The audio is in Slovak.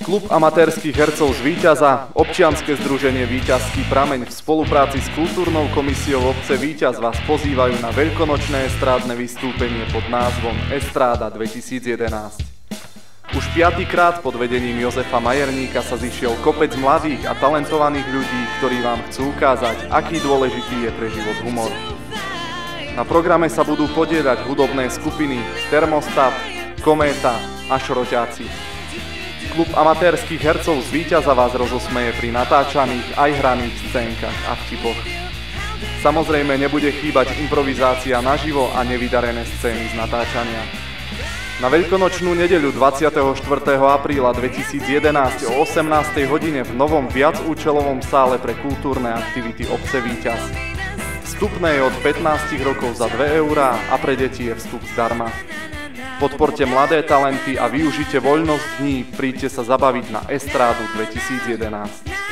Klub amatérskych hercov z Víťaza, občianske združenie Víťazský prameň v spolupráci s kultúrnou komisiou obce Víťaz vás pozývajú na veľkonočné estrádne vystúpenie pod názvom Estráda 2011. Už 5. pod vedením Jozefa Majerníka sa zišiel kopec mladých a talentovaných ľudí, ktorí vám chcú ukázať, aký dôležitý je pre život humor. Na programe sa budú podieľať hudobné skupiny Termostat, Kométa a Šroťáci. Klub amatérskych hercov z Víťaza vás rozosmeje pri natáčaných aj hraných scénkach a vtipoch. Samozrejme nebude chýbať improvizácia naživo a nevydarené scény z natáčania. Na veľkonočnú nedeľu 24. apríla 2011 o 18. hodine v novom viacúčelovom sále pre kultúrne aktivity obce Víťaz. Vstupné je od 15 rokov za 2 eurá a pre deti je vstup zdarma. Podporte mladé talenty a využite voľnosť dní, príďte sa zabaviť na Estrádu 2011.